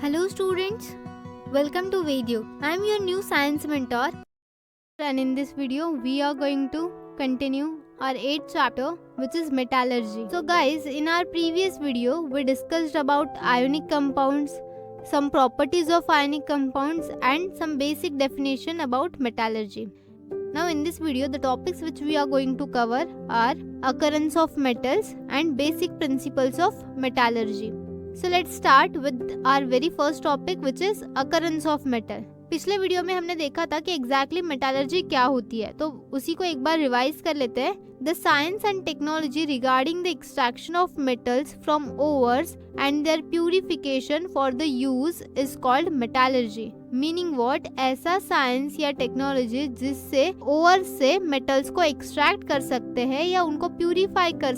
Hello students, welcome to Video. I am your new science mentor and in this video we are going to continue our 8th chapter which is metallurgy. So guys, in our previous video we discussed about ionic compounds, some properties of ionic compounds and some basic definition about metallurgy. Now in this video the topics which we are going to cover are occurrence of metals and basic principles of metallurgy. So let's start with our very first topic which is occurrence of metal. पिछले video में हमने देखा था कि exactly metallurgy क्या होती है, तो उसी को एक बार रिवाइज कर लेते हैं. The science and technology regarding the extraction of metals from ores and their purification for the use is called metallurgy. Meaning what? ऐसा साइंस या टेक्नोलॉजी जिससे ओवर से मेटल्स को एक्सट्रैक्ट कर सकते हैं या उनको प्यूरिफाई कर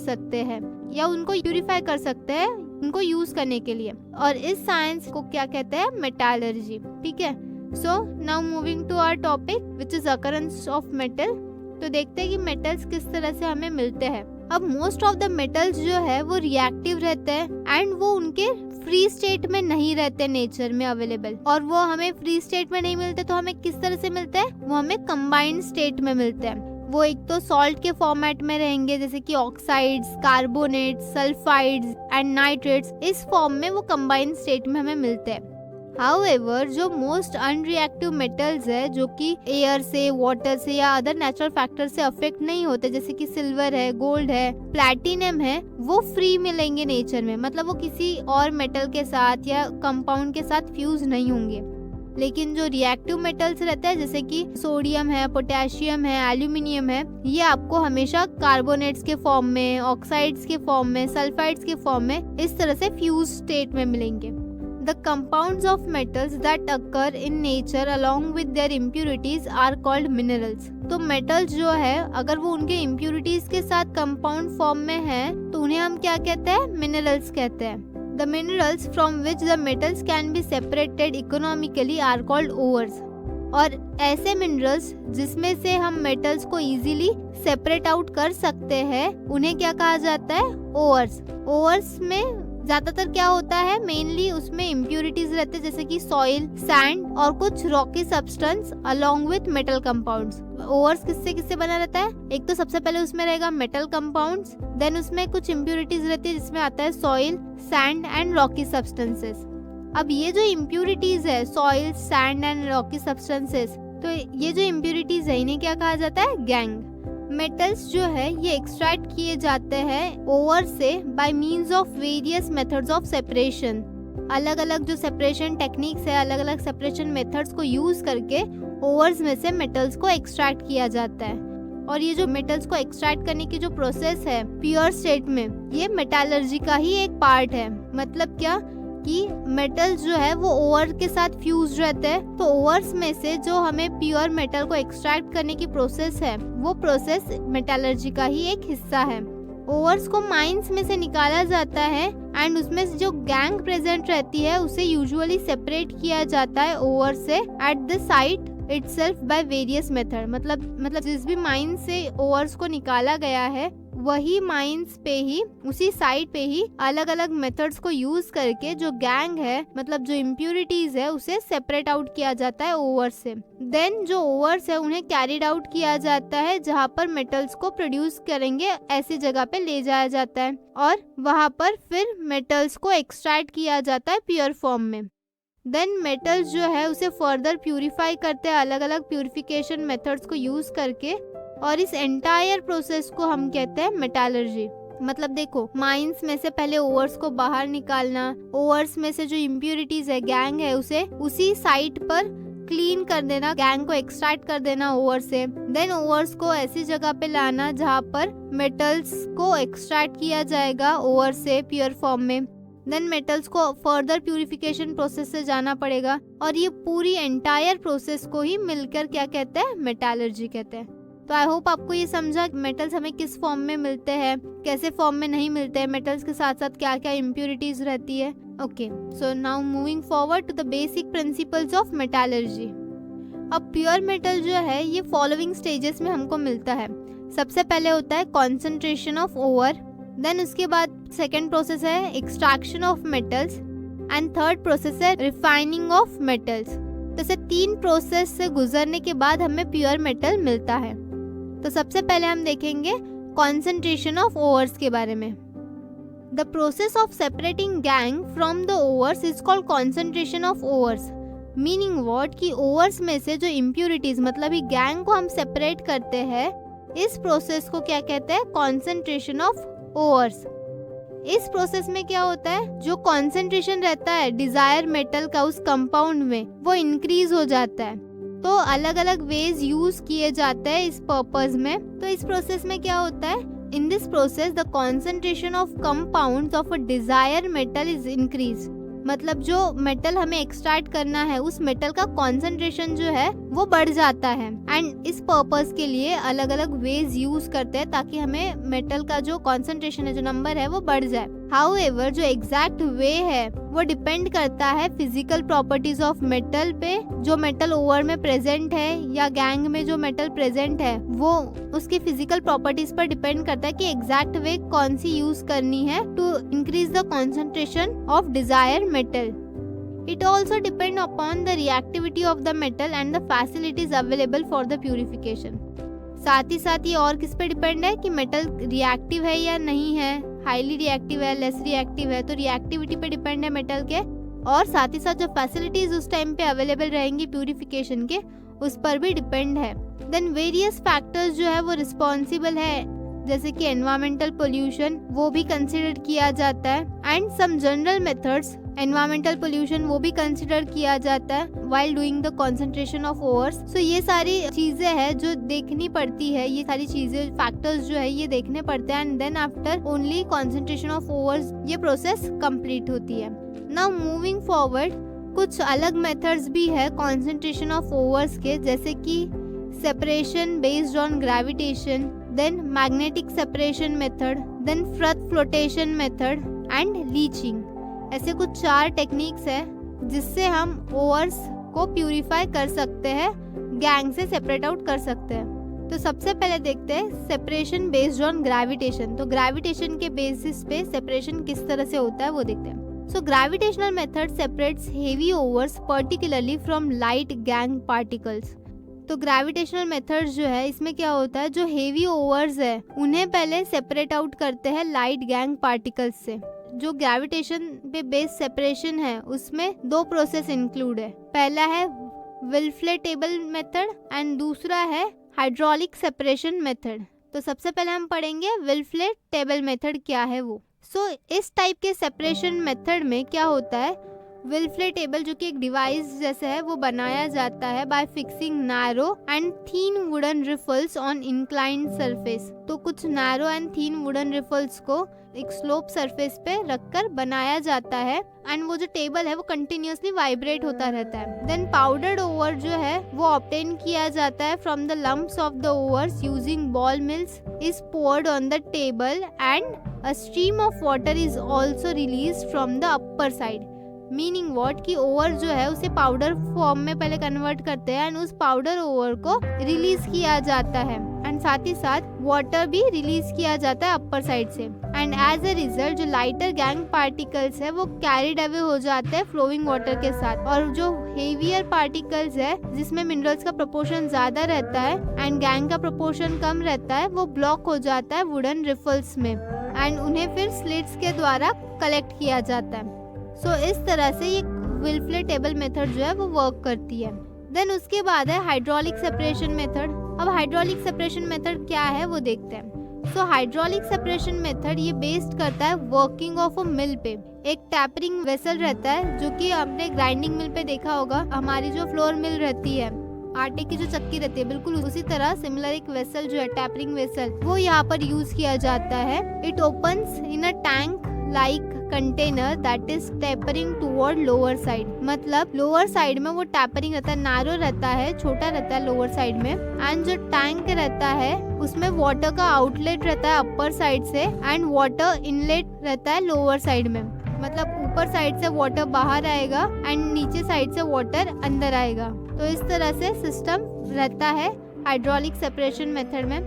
सकते हैं उनको यूज करने के लिए, और इस साइंस को क्या कहते हैं? मेटालर्जी. ठीक है. So now moving to our topic which is occurrence of metal. तो देखते हैं कि मेटल्स किस तरह से हमें मिलते हैं. अब मोस्ट ऑफ द मेटल्स जो है वो रिएक्टिव रहते हैं एंड वो उनके फ्री स्टेट में नहीं रहते नेचर में अवेलेबल, और वो हमें फ्री स्टेट में नहीं मिलते तो हमें किस तरह से मिलते हैं? वो हमें कंबाइंड स्टेट में मिलते हैं. वो एक तो सॉल्ट के फॉर्मेट में रहेंगे जैसे कि oxides, carbonates, sulphides and nitrates. इस फॉर्म में वो कंबाइंड स्टेट में हमें मिलते हैं. हाउएवर जो मोस्ट अनरिएक्टिव मेटल्स है जो कि एयर से, वाटर से या अदर नेचुरल फैक्टर से अफेक्ट नहीं होते, जैसे कि सिल्वर है, गोल्ड है, प्लैटिनम है, वो फ्री मिलेंगे नेचर में. मतलब वो किसी और मेटल के साथ या कंपाउंड के साथ फ्यूज नहीं होंगे. लेकिन जो रिएक्टिव मेटल्स रहते हैं जैसे कि सोडियम है, पोटेशियम है, एल्यूमिनियम है, ये आपको हमेशा कार्बोनेट्स के फॉर्म में, ऑक्साइड्स के फॉर्म में, सल्फाइड्स के फॉर्म में इस तरह से फ्यूज स्टेट में मिलेंगे. The compounds of metals that occur in nature along with their impurities are called minerals. तो मेटल्स जो है अगर वो उनके इम्प्यूरिटीज के साथ कंपाउंड फॉर्म में है तो उन्हें हम क्या कहते हैं? मिनरल्स कहते हैं. The minerals from which the metals can be separated economically are called ores. और ऐसे मिनरल्स जिसमें से हम मेटल्स को इजीली सेपरेट आउट कर सकते हैं उन्हें क्या कहा जाता है? ओर्स. ओर्स में ज्यादातर क्या होता है? मेनली उसमें इम्प्यूरिटीज रहते हैं जैसे कि सॉइल, सैंड और कुछ Rocky substance along with metal compounds. Overs किससे किससे बना रहता है? एक तो सबसे पहले उसमें रहेगा मेटल कंपाउंड्स, देन उसमें कुछ इम्प्यूरिटीज रहती है जिसमें आता है soil, sand and Rocky substances. अब ये जो इम्प्यूरिटीज है, soil, sand and Rocky substances, तो ये जो इम्प्यूरिटीज है इन्हें क्या कहा जाता है? गैंग. मेटल्स जो है ये एक्सट्रैक्ट किए जाते हैं ओवर से by means of various methods of separation. अलग अलग जो सेपरेशन टेक्निक्स है, अलग अलग सेपरेशन मेथड्स को यूज करके ओवर्स में से मेटल्स को एक्सट्रैक्ट किया जाता है. और ये जो मेटल्स को एक्सट्रैक्ट करने की जो प्रोसेस है प्योर स्टेट में, ये मेटालर्जी का ही एक पार्ट है. मतलब क्या कि मेटल्स जो है वो ओवर के साथ फ्यूज रहते हैं, तो ओवर्स में से जो हमें प्योर मेटल को एक्सट्रैक्ट करने की प्रोसेस है वो प्रोसेस मेटालर्जी का ही एक हिस्सा है. ओवर्स को माइंस में से निकाला जाता है एंड उसमें जो गैंग प्रेजेंट रहती है उसे यूजुअली सेपरेट किया जाता है ओवर से at the site itself by various method. मतलब जिस भी माइन से ओवर्स को निकाला गया है वही माइंस पे ही, उसी साइट पे ही अलग अलग मेथड्स को यूज करके जो गैंग है, मतलब जो इम्प्यूरिटीज है, उसे सेपरेट आउट किया जाता है ओवर से. देन जो ओवर्स है उन्हें कैरिड आउट किया जाता है जहाँ पर मेटल्स को प्रोड्यूस करेंगे ऐसी जगह पे ले जाया जाता है और वहाँ पर फिर मेटल्स को एक्सट्रैक्ट किया जाता है प्योर फॉर्म में. देन मेटल्स जो है उसे फर्दर प्यूरिफाई करते हैं अलग अलग प्यूरिफिकेशन मेथड्स को यूज करके, और इस एंटायर प्रोसेस को हम कहते हैं मेटालर्जी. मतलब देखो, माइंस में से पहले ओवर्स को बाहर निकालना, ओवर्स में से जो इम्प्यूरिटीज है, गैंग है, उसे उसी साइट पर क्लीन कर देना, गैंग को एक्सट्रैक्ट कर देना ओवर से. देन ओवर्स को ऐसी जगह पे लाना जहाँ पर मेटल्स को एक्सट्रैक्ट किया जाएगा ओवर से प्योर फॉर्म में. देन मेटल्स को फर्दर प्यूरिफिकेशन प्रोसेस से जाना पड़ेगा, और ये पूरी एंटायर प्रोसेस को ही मिलकर क्या कहते हैं? मेटालर्जी कहते हैं. तो आई होप आपको ये समझा मेटल्स हमें किस फॉर्म में मिलते हैं, कैसे फॉर्म में नहीं मिलते हैं, मेटल्स के साथ साथ क्या क्या इम्प्यूरिटीज रहती है. Okay, so now moving forward to the basic principles of metallurgy. अब प्योर मेटल जो है ये फॉलोइंग स्टेजेस में हमको मिलता है. सबसे पहले होता है कॉन्सेंट्रेशन ऑफ ओवर, देन उसके बाद सेकेंड प्रोसेस है extraction of metals, and third process है रिफाइनिंग ऑफ मेटल्स। तो ऐसे 3 प्रोसेस से गुजरने के बाद हमें प्योर मेटल मिलता है। तो सबसे पहले हम देखेंगे कॉन्सेंट्रेशन ऑफ ओवर्स के बारे में। The process of separating gang from the overs is called concentration of overs. Meaning what कि ओवर्स में से जो इम्प्यूरिटीज मतलब ये गैंग को हम सेपरेट करते हैं, इस प्रोसेस को क्या कहते हैं? Concentration of overs. इस प्रोसेस में क्या होता है, जो कॉन्सेंट्रेशन रहता है डिजायर मेटल का उस कंपाउंड में, वो इंक्रीज हो जाता है। तो अलग अलग वेज यूज किए जाते हैं इस पर्पस में। तो इस प्रोसेस में क्या होता है, in this process the concentration of compounds of a desire metal is increase. मतलब जो मेटल हमें एक्सट्रैक्ट करना है उस मेटल का कॉन्सेंट्रेशन जो है वो बढ़ जाता है। एंड इस पर्पस के लिए अलग अलग वेज यूज करते हैं ताकि हमें मेटल का जो कॉन्सेंट्रेशन है, जो नंबर है, वो बढ़ जाए। हाउएवर जो एग्जैक्ट वे है वो डिपेंड करता है फिजिकल प्रॉपर्टीज ऑफ मेटल पे। जो मेटल ओवर में प्रेजेंट है या गैंग में जो मेटल प्रेजेंट है वो उसकी फिजिकल प्रॉपर्टीज पर डिपेंड करता है कि एग्जैक्ट वे कौन सी यूज करनी है to increase the concentration of desire metal. It also depend upon the reactivity of the metal and the facilities available for the purification. साथ ही साथ ये और किस पे डिपेंड है कि मेटल रिएक्टिव है या नहीं है, हाईली रिएक्टिव है, लेस रिएक्टिव है। तो रिएक्टिविटी पे डिपेंड है मेटल के, और साथ ही साथ जो फैसिलिटीज उस टाइम पे अवेलेबल रहेंगी प्यूरिफिकेशन के, उस पर भी डिपेंड है। देन वेरियस फैक्टर्स जो है वो रिस्पॉन्सिबल है, जैसे कि एनवायरमेंटल पोल्यूशन, वो भी कंसिडर किया जाता है। And some general methods, environmental pollution वो भी कंसिडर किया जाता है while doing the concentration of ores. So ये सारी चीजें हैं जो देखनी पड़ती है, ये सारी चीजें फैक्टर्स जो है ये देखने पड़ते हैं। And then after only concentration of ores ये प्रोसेस कंप्लीट होती है। नाउ मूविंग फॉरवर्ड, कुछ अलग मेथड्स भी है कंसंट्रेशन ऑफ ओवर्स के, जैसे कि separation based on gravitation, then magnetic separation method, then froth flotation method and leaching। ऐसे कुछ 4 टेक्निक्स है जिससे हम ओवर्स को प्यूरिफाई कर सकते हैं, गैंग से सेपरेट आउट कर सकते हैं। तो सबसे पहले देखते हैं सेपरेशन बेस्ड ऑन ग्रेविटेशन। तो ग्रेविटेशन के बेसिस पे सेपरेशन किस तरह से होता है वो देखते हैं। So gravitational method separates heavy overs particularly from light gang particles. तो ग्रेविटेशनल मेथड्स जो है इसमें क्या होता है, जो हेवी ओवर्स है उन्हें पहले सेपरेट आउट करते हैं लाइट गैंग पार्टिकल्स से। जो ग्रेविटेशन पे बेस्ड सेपरेशन है उसमें 2 प्रोसेस इंक्लूड है। पहला है विल्फ्लेटेबल मेथड एंड दूसरा है हाइड्रोलिक सेपरेशन मेथड। तो सबसे पहले हम पढ़ेंगे विल्फ्लेटेबल मेथड क्या है वो। सो इस टाइप के सेपरेशन मेथड में क्या होता है, विल्फ्लेटेबल जो कि एक डिवाइस जैसे है वो बनाया जाता है by fixing narrow and thin wooden riffles on inclined surface. तो कुछ narrow and thin wooden riffles को एक स्लोप सरफेस पे रखकर बनाया जाता है एंड वो जो टेबल है वो कंटिन्यूअसली वाइब्रेट होता रहता है। देन पाउडर्ड ओवर जो है वो ऑब्टेन किया जाता है from the lumps of the ores using ball mills is poured on the table and a stream of water is also release from the upper side. Meaning what कि ore जो है उसे पाउडर फॉर्म में पहले convert करते हैं and उस powder ore को रिलीज किया जाता है एंड साथ ही साथ वाटर भी रिलीज किया जाता है अपर साइड से। एंड एज अ रिजल्ट जो लाइटर गैंग पार्टिकल्स है वो कैरिड अवे हो जाते हैं फ्लोइंग वाटर के साथ, और जो हेवियर पार्टिकल्स है जिसमें मिनरल्स का प्रोपोर्शन ज्यादा रहता है एंड गैंग का प्रोपोर्शन कम रहता है, वो ब्लॉक हो जाता है वुडन रिफल्स में एंड उन्हें फिर स्लिट्स के द्वारा कलेक्ट किया जाता है। सो इस तरह से ये विल्फ्लेटेबल मेथड जो है वो वर्क करती है। देन उसके बाद है हाइड्रोलिक सेपरेशन मेथड। अब हाइड्रोलिक सेपरेशन मेथड क्या है वो देखते हैं। सो हाइड्रोलिक सेपरेशन मेथड ये बेस्ड करता है वर्किंग ऑफ अ मिल पे। एक टैपरिंग वेसल रहता है जो कि आपने ग्राइंडिंग मिल पे देखा होगा, हमारी जो फ्लोर मिल रहती है, आटे की जो चक्की रहती है, बिल्कुल उसी तरह सिमिलर एक वेसल जो है टैपरिंग वेसल वो यहाँ पर यूज किया जाता है। It opens in a tank like container that is tapering toward lower side. मतलब लोअर साइड में वो टैपरिंग रहता है, नैरो रहता है, छोटा रहता है लोअर साइड में, एंड जो टैंक रहता है उसमें वाटर का आउटलेट रहता है अपर साइड से एंड वाटर इनलेट रहता है लोअर साइड में। मतलब ऊपर साइड से वाटर बाहर आएगा एंड नीचे साइड से वाटर अंदर आएगा। तो इस तरह से सिस्टम रहता है हाइड्रोलिक सेपरेशन मेथड में।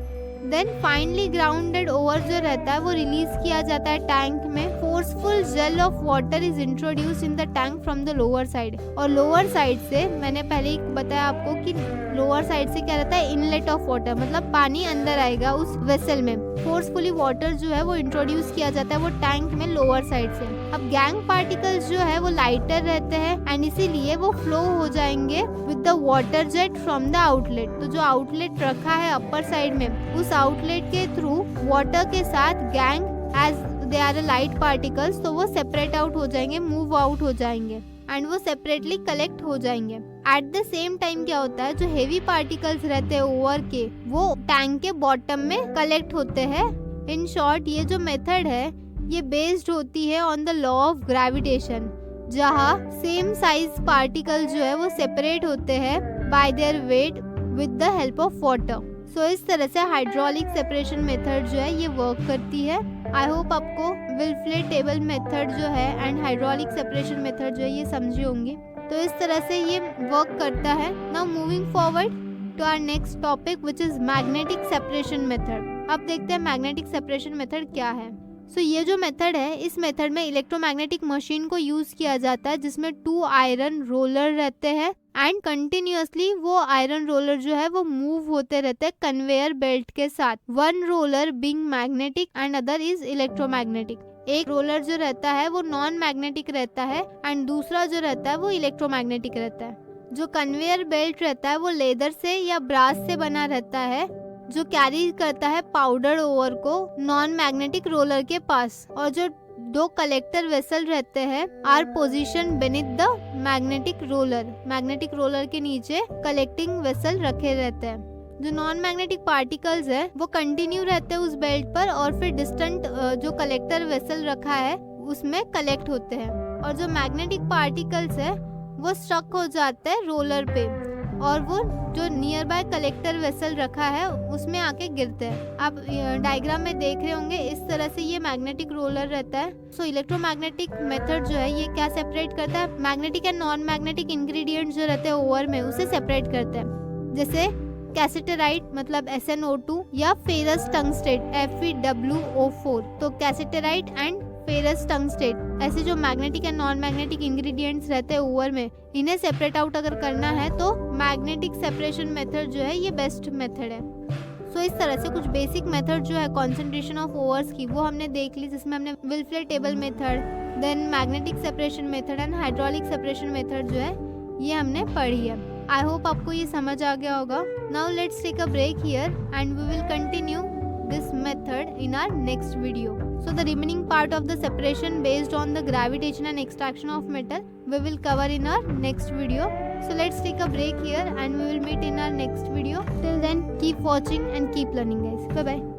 देन फाइनली ग्राउंडेड ओवर जो रहता है वो रिलीज किया जाता है टैंक में forceful handful jet of water is introduce in the tank from the lower side. और लोअर साइड से मैंने पहले ही बताया आपको कि लोअर साइड से क्या रहता है, इनलेट ऑफ वाटर, मतलब पानी अंदर आएगा उस वेसल में। फोर्सफुली वाटर जो है वो इंट्रोड्यूस किया जाता है वो टैंक में लोअर साइड से। अब गैंग पार्टिकल्स जो है वो लाइटर रहते हैं एंड इसीलिए वो फ्लो हो जाएंगे with the water jet from the outlet. तो जो आउटलेट रखा है अपर साइड में, उस आउटलेट के थ्रू वाटर के साथ gangue as they are light particles, तो वो सेपरेट आउट हो जाएंगे, मूव आउट हो जाएंगे एंड वो सेपरेटली कलेक्ट हो जाएंगे। एट द सेम टाइम क्या होता है, जो हेवी पार्टिकल्स रहते हैं ओवर के, वो टैंक के बॉटम में कलेक्ट होते हैं। इन शॉर्ट ये जो मेथड है ये बेस्ड होती है on the law of gravitation, जहाँ सेम साइज पार्टिकल जो है वो सेपरेट होते हैं by their weight with the help of water. So इस तरह से हाइड्रोलिक सेपरेशन मेथड जो है ये वर्क करती है। आई होप आपको विल्फ्लेट टेबल मेथड जो है एंड हाइड्रोलिक सेपरेशन मेथड जो है ये समझी होंगी। तो इस तरह से ये वर्क करता है। Now moving forward to our next topic which is magnetic separation method. अब देखते हैं मैग्नेटिक सेपरेशन मेथड क्या है। सो ये जो मेथड है, इस मेथड में इलेक्ट्रोमैग्नेटिक मशीन को यूज किया जाता है जिसमें 2 आयरन रोलर रहते हैं एंड कंटिन्यूअसली वो आयरन रोलर जो है वो मूव होते रहते हैं कन्वेयर बेल्ट के साथ। One roller being magnetic and other is electromagnetic. एक रोलर जो रहता है वो नॉन मैग्नेटिक रहता है एंड दूसरा जो रहता है वो इलेक्ट्रोमैग्नेटिक रहता है। जो कन्वेयर बेल्ट रहता है वो लेदर से या ब्रास से बना रहता है जो कैरी करता है पाउडर ओवर को नॉन मैग्नेटिक रोलर के पास। और जो 2 कलेक्टर वेसल रहते हैं are position beneath the magnetic roller. Magnetic roller के नीचे कलेक्टिंग वेसल रखे रहते हैं। जो नॉन मैग्नेटिक पार्टिकल्स है वो कंटिन्यू रहते हैं उस बेल्ट पर और फिर डिस्टेंट जो कलेक्टर वेसल रखा है उसमें कलेक्ट होते हैं। और जो मैग्नेटिक पार्टिकल्स है वो स्टक हो जाते हैं रोलर पे और वो जो नियर बाय कलेक्टर वेसल रखा है उसमें आके गिरते हैं। आप डायग्राम में देख रहे होंगे इस तरह से ये मैग्नेटिक रोलर रहता है। सो इलेक्ट्रोमैग्नेटिक मेथड जो है ये क्या सेपरेट करता है, magnetic and non magnetic ingredients जो रहते हैं ओवर में उसे सेपरेट करते हैं। जैसे कैसेटेराइट मतलब SnO2 या फेरस टंगस्टेट FeWO4। तो कैसेटेराइट एंड फेरस टंगस्टेट, ऐसे जो magnetic and non magnetic ingredients रहते हैं ओवर में, इन्हें सेपरेट आउट अगर करना है तो मैग्नेटिक सेपरेशन मेथड जो है ये बेस्ट मेथड है। सो इस तरह से कुछ बेसिक मेथड जो है कंसंट्रेशन ऑफ ओवर्स की वो हमने देख ली, जिसमें हमने Wilfley table method, then magnetic separation method and hydraulic separation method जो है ये हमने पढ़ी है। आई होप आपको ये समझ आ गया होगा। Now let's take a break here and we will continue this method in our next video. So the remaining part of the separation based on the gravitation and extraction of metal we will cover in our next video. So let's take a break here and we will meet in our next video. Till then, keep watching and keep learning guys. Bye bye.